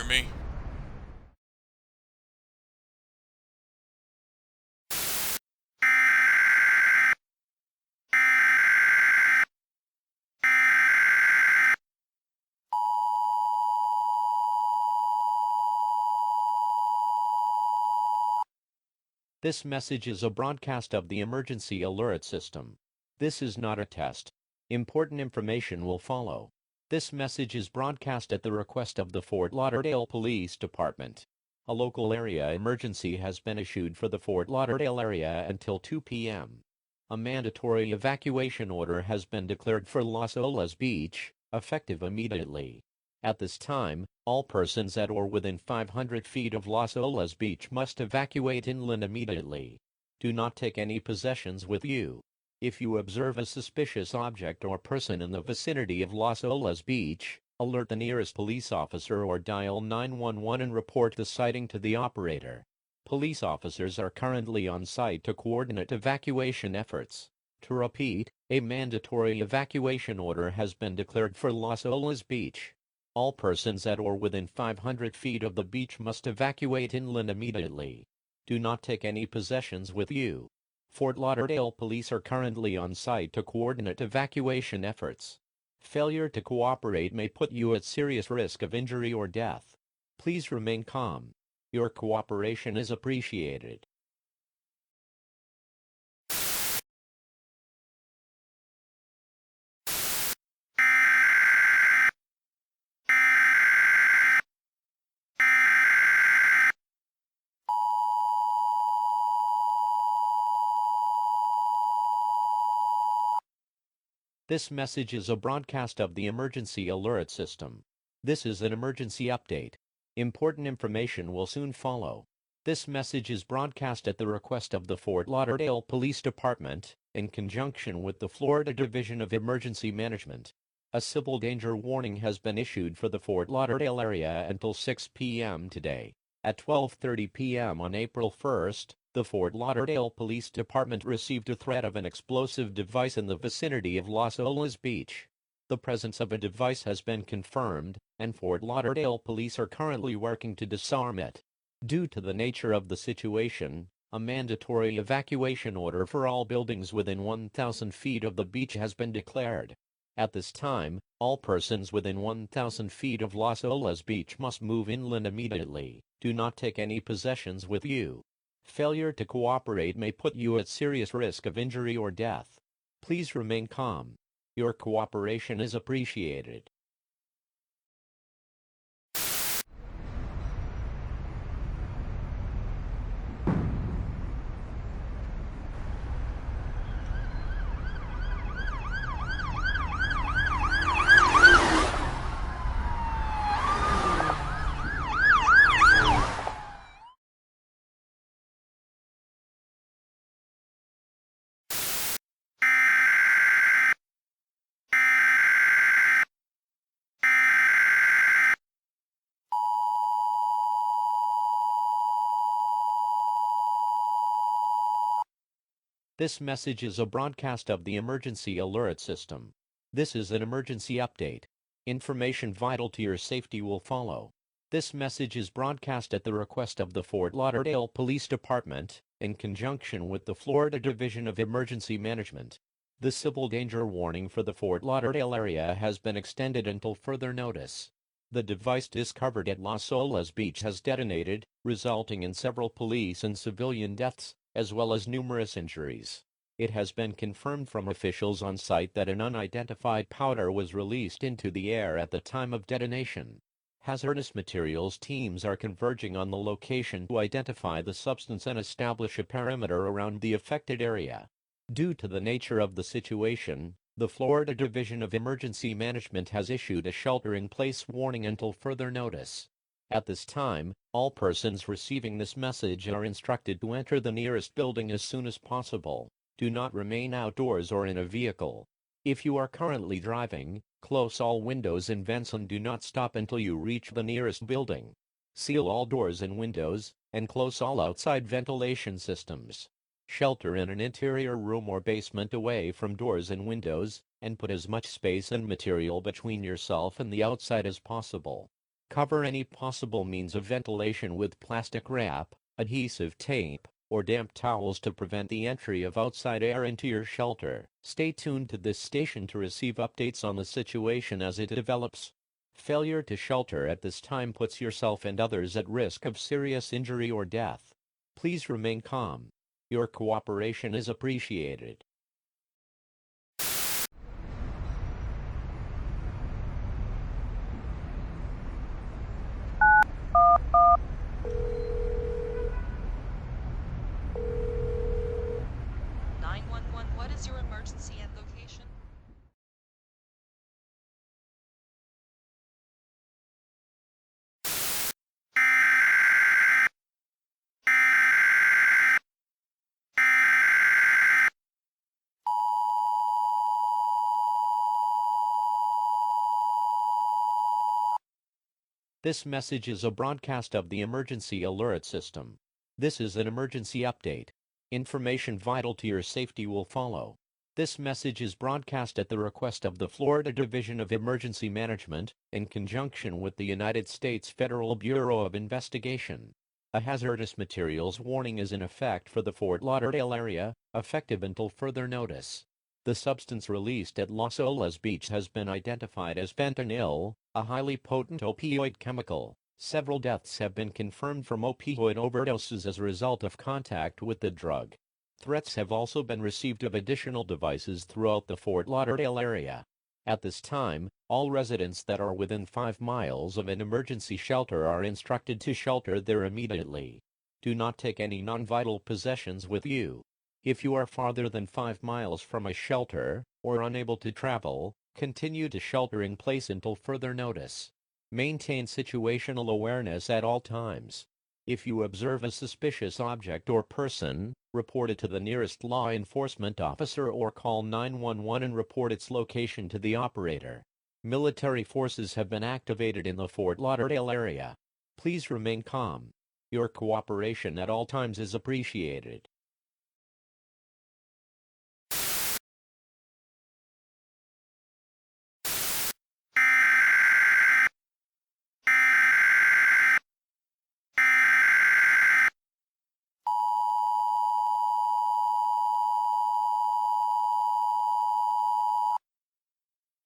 hear me? This message is a broadcast of the emergency alert system. This is not a test. Important information will follow. This message is broadcast at the request of the Fort Lauderdale Police Department. A local area emergency has been issued for the Fort Lauderdale area until 2 p.m. A mandatory evacuation order has been declared for Las Olas Beach, effective immediately. At this time, all persons at or within 500 feet of Las Olas Beach must evacuate inland immediately. Do not take any possessions with you. If you observe a suspicious object or person in the vicinity of Las Olas Beach, alert the nearest police officer or dial 911 and report the sighting to the operator. Police officers are currently on site to coordinate evacuation efforts. To repeat, a mandatory evacuation order has been declared for Las Olas Beach. All persons at or within 500 feet of the beach must evacuate inland immediately. Do not take any possessions with you. Fort Lauderdale police are currently on site to coordinate evacuation efforts. Failure to cooperate may put you at serious risk of injury or death. Please remain calm. Your cooperation is appreciated. This message is a broadcast of the emergency alert system. This is an emergency update. Important information will soon follow. This message is broadcast at the request of the Fort Lauderdale Police Department, in conjunction with the Florida Division of Emergency Management. A civil danger warning has been issued for the Fort Lauderdale area until 6 p.m. today. At 12:30 p.m. on April 1st, the Fort Lauderdale Police Department received a threat of an explosive device in the vicinity of Las Olas Beach. The presence of a device has been confirmed, and Fort Lauderdale police are currently working to disarm it. Due to the nature of the situation, a mandatory evacuation order for all buildings within 1,000 feet of the beach has been declared. At this time, all persons within 1,000 feet of Las Olas Beach must move inland immediately. Do not take any possessions with you. Failure to cooperate may put you at serious risk of injury or death. Please remain calm. Your cooperation is appreciated. This message is a broadcast of the emergency alert system. This is an emergency update. Information vital to your safety will follow. This message is broadcast at the request of the Fort Lauderdale Police Department, in conjunction with the Florida Division of Emergency Management. The civil danger warning for the Fort Lauderdale area has been extended until further notice. The device discovered at Las Olas Beach has detonated, resulting in several police and civilian deaths, as well as numerous injuries. It has been confirmed from officials on site that an unidentified powder was released into the air at the time of detonation. Hazardous materials teams are converging on the location to identify the substance and establish a perimeter around the affected area. Due to the nature of the situation, the Florida Division of Emergency Management has issued a shelter-in-place warning until further notice. At this time, all persons receiving this message are instructed to enter the nearest building as soon as possible. Do not remain outdoors or in a vehicle. If you are currently driving, close all windows and vents and do not stop until you reach the nearest building. Seal all doors and windows, and close all outside ventilation systems. Shelter in an interior room or basement away from doors and windows, and put as much space and material between yourself and the outside as possible. Cover any possible means of ventilation with plastic wrap, adhesive tape, or damp towels to prevent the entry of outside air into your shelter. Stay tuned to this station to receive updates on the situation as it develops. Failure to shelter at this time puts yourself and others at risk of serious injury or death. Please remain calm. Your cooperation is appreciated. What is your emergency and location? This message is a broadcast of the emergency alert system. This is an emergency update. Information vital to your safety will follow. This message is broadcast at the request of the Florida Division of Emergency Management, in conjunction with the United States Federal Bureau of Investigation. A hazardous materials warning is in effect for the Fort Lauderdale area, effective until further notice. The substance released at Las Olas Beach has been identified as fentanyl, a highly potent opioid chemical. Several deaths have been confirmed from opioid overdoses as a result of contact with the drug. Threats have also been received of additional devices throughout the Fort Lauderdale area. At this time, all residents that are within 5 miles of an emergency shelter are instructed to shelter there immediately. Do not take any non-vital possessions with you. If you are farther than 5 miles from a shelter, or unable to travel, continue to shelter in place until further notice. Maintain situational awareness at all times. If you observe a suspicious object or person, report it to the nearest law enforcement officer or call 911 and report its location to the operator. Military forces have been activated in the Fort Lauderdale area. Please remain calm. Your cooperation at all times is appreciated.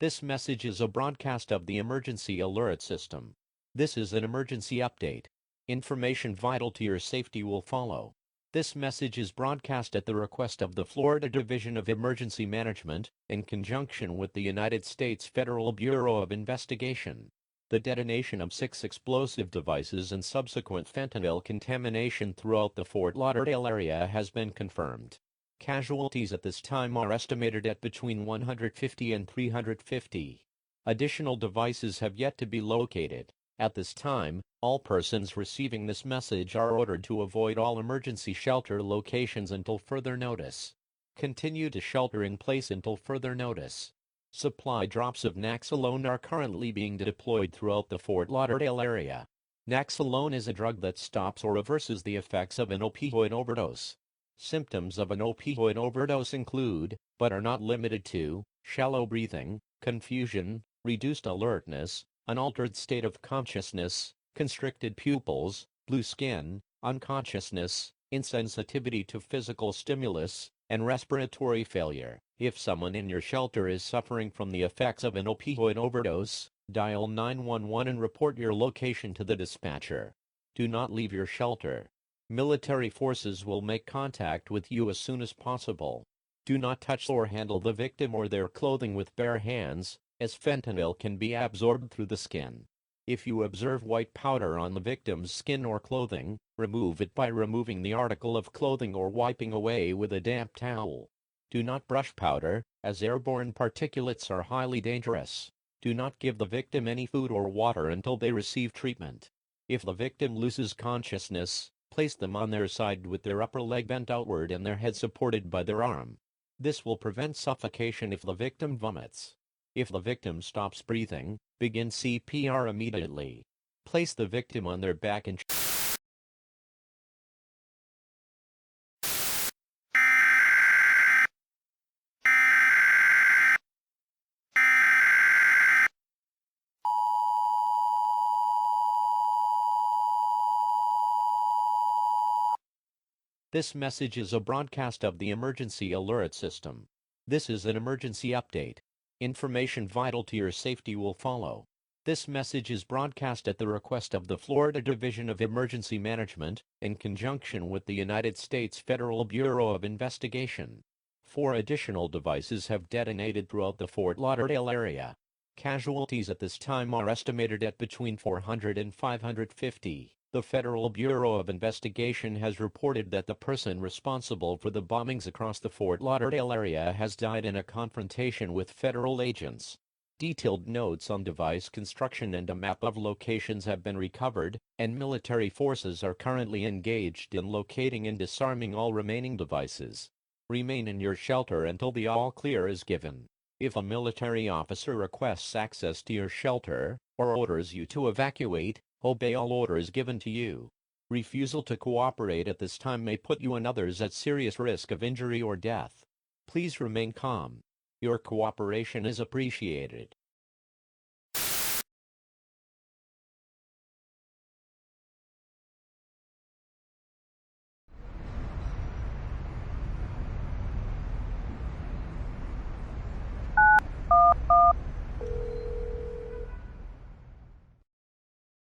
This message is a broadcast of the emergency alert system. This is an emergency update. Information vital to your safety will follow. This message is broadcast at the request of the Florida Division of Emergency Management, in conjunction with the United States Federal Bureau of Investigation. The detonation of 6 explosive devices and subsequent fentanyl contamination throughout the Fort Lauderdale area has been confirmed. Casualties at this time are estimated at between 150 and 350. Additional devices have yet to be located. At this time, all persons receiving this message are ordered to avoid all emergency shelter locations until further notice. Continue to shelter in place until further notice. Supply drops of Naxalone are currently being deployed throughout the Fort Lauderdale area. Naxalone is a drug that stops or reverses the effects of an opioid overdose. Symptoms of an opioid overdose include, but are not limited to, shallow breathing, confusion, reduced alertness, an altered state of consciousness, constricted pupils, blue skin, unconsciousness, insensitivity to physical stimulus, and respiratory failure. If someone in your shelter is suffering from the effects of an opioid overdose, dial 911 and report your location to the dispatcher. Do not leave your shelter. Military forces will make contact with you as soon as possible. Do not touch or handle the victim or their clothing with bare hands, as fentanyl can be absorbed through the skin. If you observe white powder on the victim's skin or clothing, remove it by removing the article of clothing or wiping away with a damp towel. Do not brush powder, as airborne particulates are highly dangerous. Do not give the victim any food or water until they receive treatment. If the victim loses consciousness, place them on their side with their upper leg bent outward and their head supported by their arm. This will prevent suffocation if the victim vomits. If the victim stops breathing, begin CPR immediately. Place the victim on their back and This message is a broadcast of the emergency alert system. This is an emergency update. Information vital to your safety will follow. This message is broadcast at the request of the Florida Division of Emergency Management, in conjunction with the United States Federal Bureau of Investigation. 4 additional devices have detonated throughout the Fort Lauderdale area. Casualties at this time are estimated at between 400 and 550. The Federal Bureau of Investigation has reported that the person responsible for the bombings across the Fort Lauderdale area has died in a confrontation with federal agents. Detailed notes on device construction and a map of locations have been recovered, and military forces are currently engaged in locating and disarming all remaining devices. Remain in your shelter until the all-clear is given. If a military officer requests access to your shelter, or orders you to evacuate, obey all orders given to you. Refusal to cooperate at this time may put you and others at serious risk of injury or death. Please remain calm. Your cooperation is appreciated.